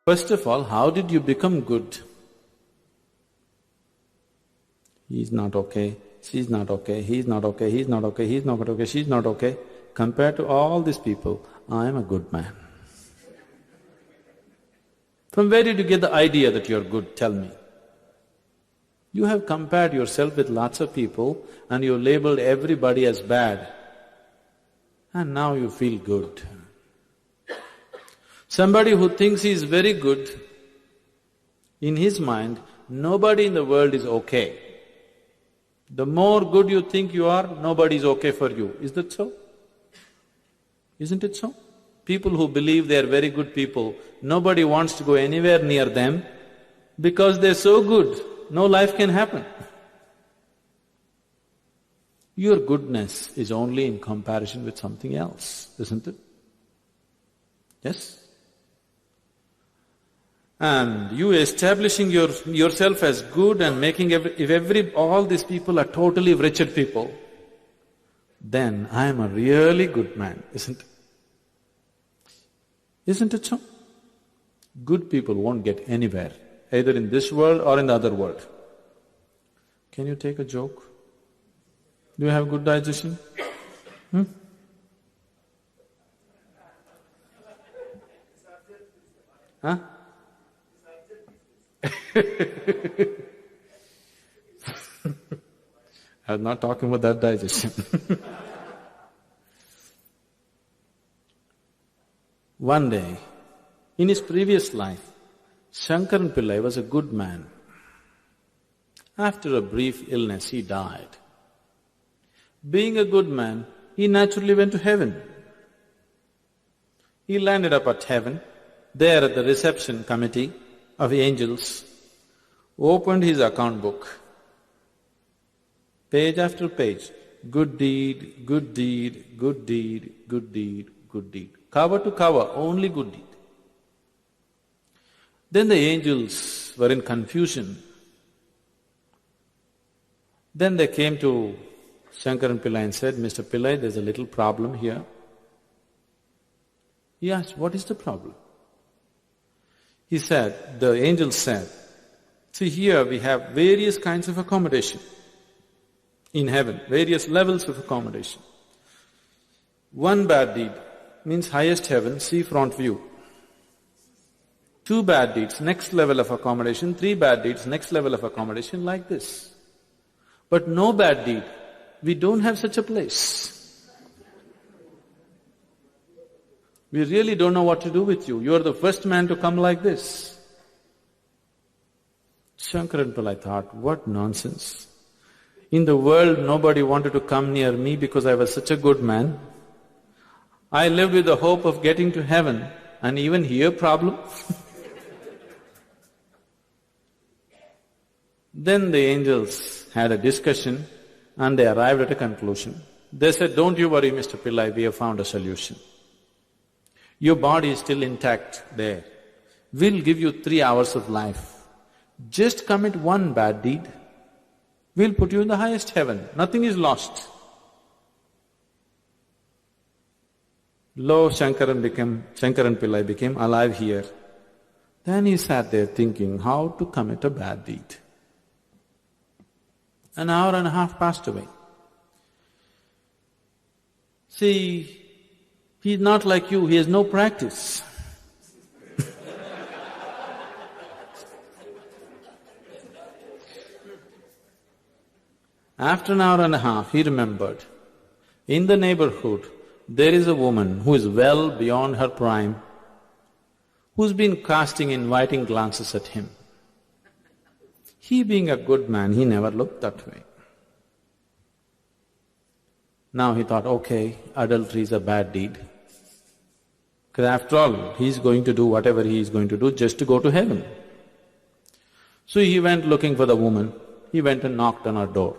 First of all, how did you become good? He's not okay, she's not okay, he's not okay, he's not okay, he's not okay, she's not okay. Compared to all these people, I am a good man. From where did you get the idea that you're good? Tell me. You have compared yourself with lots of people and you labeled everybody as bad, and now you feel good. Somebody who thinks he is very good, in his mind, nobody in the world is okay. The more good you think you are, nobody is okay for you. Is that so? Isn't it so? People who believe they are very good people, nobody wants to go anywhere near them because they're so good, no life can happen. Your goodness is only in comparison with something else, isn't it? Yes? And you establishing yourself as good and making all these people are totally wretched people, then I am a really good man, isn't it? Isn't it so? Good people won't get anywhere, either in this world or in the other world. Can you take a joke? Do you have good digestion? Huh? I was not talking about that digestion. One day, in his previous life, Shankar Pillai was a good man. After a brief illness, he died. Being a good man, he naturally went to heaven. He landed up at heaven, there at the reception committee of angels, opened his account book. Page after page, good deed, good deed, good deed, good deed, good deed. Cover to cover, only good deed. Then the angels were in confusion. Then they came to Shankar Pillai and said, Mr. Pillai, there's a little problem here. He asked, what is the problem? He said, the angels said, see here we have various kinds of accommodation in heaven, various levels of accommodation. One bad deed means highest heaven, sea front view. 2 bad deeds, next level of accommodation, 3 bad deeds, next level of accommodation, like this. But no bad deed, we don't have such a place. We really don't know what to do with you. You are the first man to come like this. Shankar Pillai thought, what nonsense. In the world, nobody wanted to come near me because I was such a good man. I lived with the hope of getting to heaven, and even here problem? Then the angels had a discussion and they arrived at a conclusion. They said, don't you worry, Mr. Pillai, we have found a solution. Your body is still intact there. We'll give you 3 hours of life. Just commit one bad deed, we'll put you in the highest heaven, nothing is lost. Lo, Shankaran Pillai became alive here. Then he sat there thinking how to commit a bad deed. An hour and a half passed away. See, he's not like you, he has no practice. After an hour and a half, he remembered, in the neighborhood, there is a woman who is well beyond her prime, who's been casting inviting glances at him. He being a good man, he never looked that way. Now he thought, okay, adultery is a bad deed. Because after all, he's going to do whatever he is going to do just to go to heaven. So he went looking for the woman, he went and knocked on her door.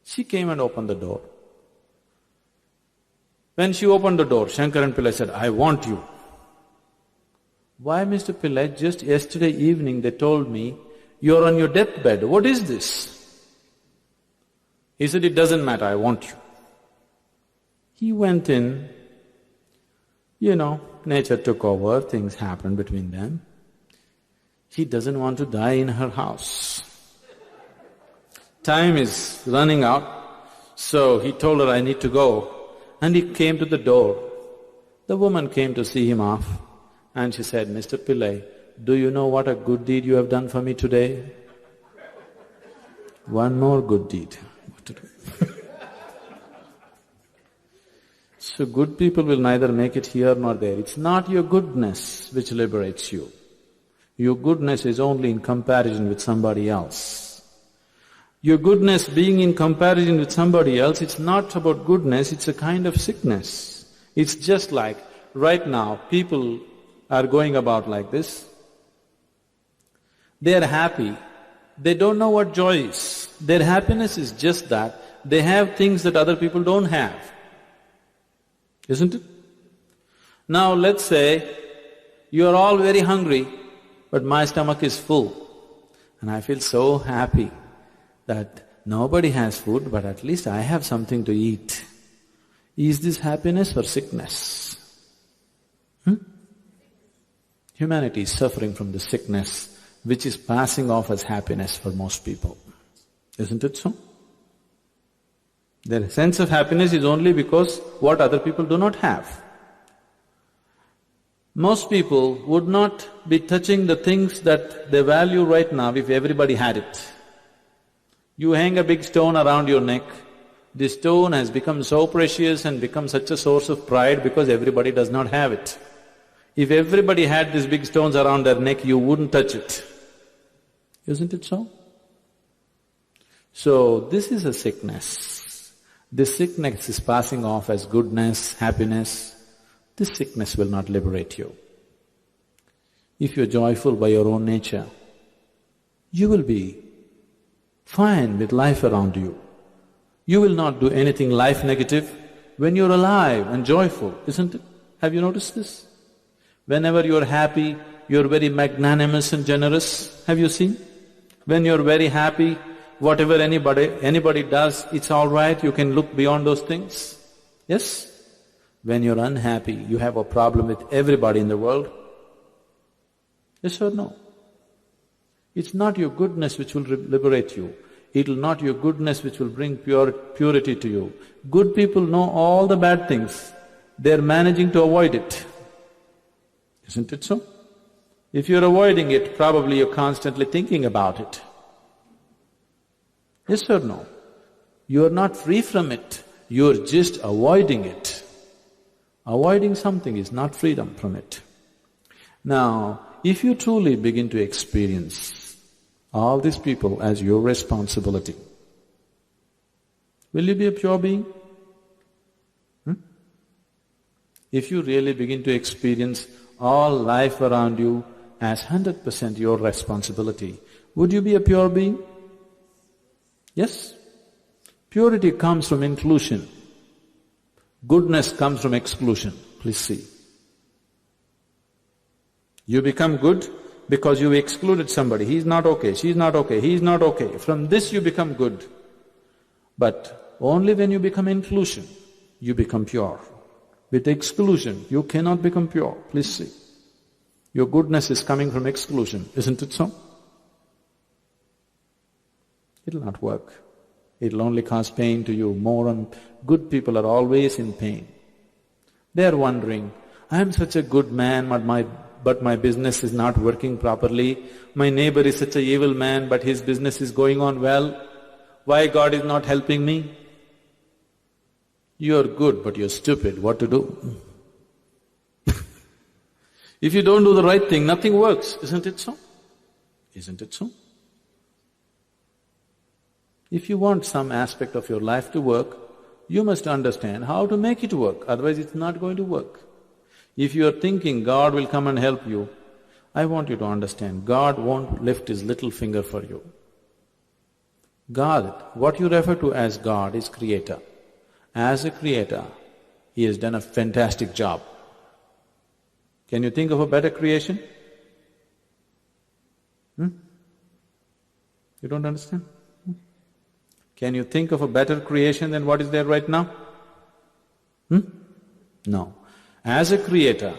She came and opened the door. When she opened the door, Shankaran Pillai said, I want you. Why, Mr. Pillai, just yesterday evening they told me, you're on your deathbed, what is this? He said, it doesn't matter, I want you. He went in, nature took over, things happened between them. he doesn't want to die in her house. Time is running out, so he told her, I need to go. And he came to the door. The woman came to see him off and she said, Mr. Pillai, do you know what a good deed you have done for me today? One more good deed. What to do? So good people will neither make it here nor there. It's not your goodness which liberates you. Your goodness is only in comparison with somebody else. Your goodness being in comparison with somebody else, it's not about goodness, it's a kind of sickness. It's just like, right now, people are going about like this. They are happy, they don't know what joy is. Their happiness is just that they have things that other people don't have. Isn't it? Now let's say, you are all very hungry, but my stomach is full, and I feel so happy that nobody has food, but at least I have something to eat. Is this happiness or sickness? Humanity is suffering from the sickness which is passing off as happiness for most people. Isn't it so? Their sense of happiness is only because what other people do not have. Most people would not be touching the things that they value right now if everybody had it. You hang a big stone around your neck, this stone has become so precious and become such a source of pride because everybody does not have it. If everybody had these big stones around their neck, you wouldn't touch it. Isn't it so? So, this is a sickness. This sickness is passing off as goodness, happiness. This sickness will not liberate you. If you're joyful by your own nature, you will be fine with life around you. You will not do anything life negative when you're alive and joyful, isn't it? Have you noticed this? Whenever you're happy, you're very magnanimous and generous, have you seen? When you're very happy, whatever anybody does, it's all right, you can look beyond those things. Yes? When you're unhappy, you have a problem with everybody in the world. Yes or no? It's not your goodness which will liberate you. It'll not your goodness which will bring purity to you. Good people know all the bad things, they're managing to avoid it. Isn't it so? If you're avoiding it, probably you're constantly thinking about it. Yes or no? You're not free from it, you're just avoiding it. Avoiding something is not freedom from it. Now, if you truly begin to experience all these people as your responsibility, will you be a pure being? If you really begin to experience all life around you as 100% your responsibility, would you be a pure being? Yes? Purity comes from inclusion. Goodness comes from exclusion. Please see. You become good because you excluded somebody. He's not okay, she's not okay, he's not okay. From this you become good. But only when you become inclusion, you become pure. With exclusion, you cannot become pure. Please see. Your goodness is coming from exclusion, isn't it so? It'll not work. It'll only cause pain to you more, and good people are always in pain. They're wondering, I'm such a good man, but my business is not working properly. My neighbor is such an evil man, but his business is going on well. Why God is not helping me? You're good, but you're stupid. What to do? If you don't do the right thing, nothing works. Isn't it so? Isn't it so? If you want some aspect of your life to work, you must understand how to make it work, otherwise it's not going to work. If you are thinking God will come and help you, I want you to understand, God won't lift His little finger for you. God, what you refer to as God, is Creator. As a Creator, He has done a fantastic job. Can you think of a better creation? You don't understand? Can you think of a better creation than what is there right now? No. As a Creator,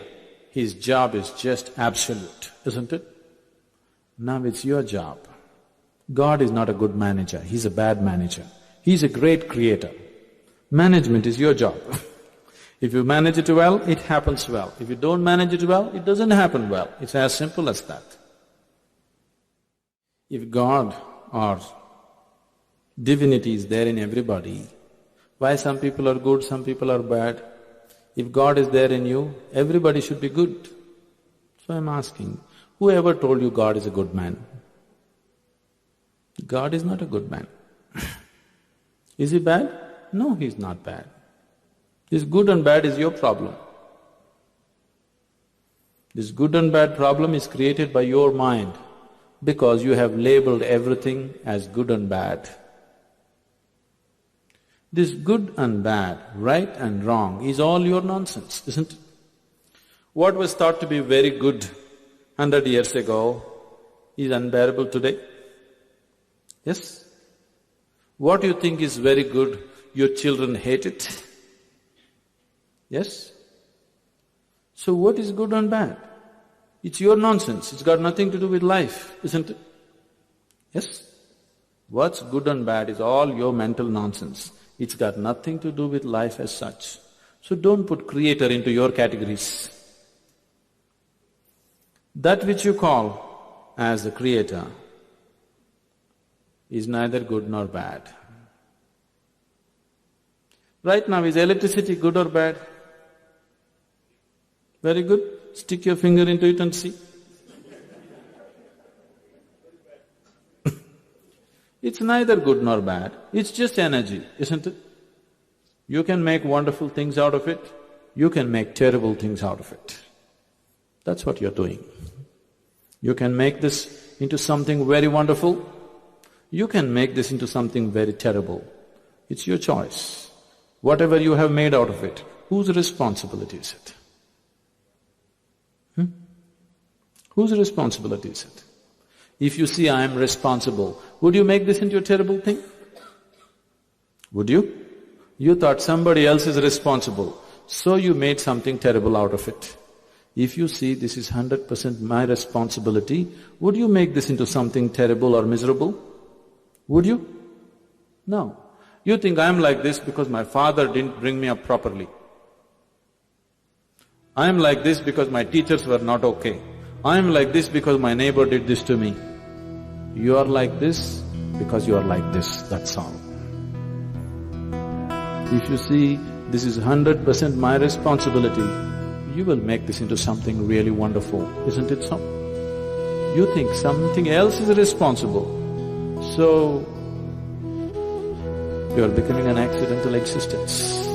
His job is just absolute, isn't it? Now it's your job. God is not a good manager, He's a bad manager. He's a great creator. Management is your job. If you manage it well, it happens well. If you don't manage it well, it doesn't happen well. It's as simple as that. If God or divinity is there in everybody, why some people are good, some people are bad? If God is there in you, everybody should be good. So I'm asking, who ever told you God is a good man? God is not a good man. Is He bad? No, He's not bad. This good and bad is your problem. This good and bad problem is created by your mind because you have labeled everything as good and bad. This good and bad, right and wrong is all your nonsense, isn't it? What was thought to be very good 100 years ago is unbearable today. Yes? What you think is very good, your children hate it. Yes? So what is good and bad? It's your nonsense, it's got nothing to do with life, isn't it? Yes? What's good and bad is all your mental nonsense. It's got nothing to do with life as such. So don't put creator into your categories. That which you call as the creator is neither good nor bad. Right now, is electricity good or bad? Very good. Stick your finger into it and see. It's neither good nor bad, it's just energy, isn't it? You can make wonderful things out of it, you can make terrible things out of it. That's what you're doing. You can make this into something very wonderful, you can make this into something very terrible. It's your choice. Whatever you have made out of it, whose responsibility is it? Whose responsibility is it? If you see I am responsible, would you make this into a terrible thing? Would you? You thought somebody else is responsible, so you made something terrible out of it. If you see this is 100% my responsibility, would you make this into something terrible or miserable? Would you? No. You think I'm like this because my father didn't bring me up properly. I'm like this because my teachers were not okay. I'm like this because my neighbor did this to me. You are like this because you are like this, that's all. If you see this is 100% my responsibility, you will make this into something really wonderful, isn't it so? You think something else is responsible, so you are becoming an accidental existence.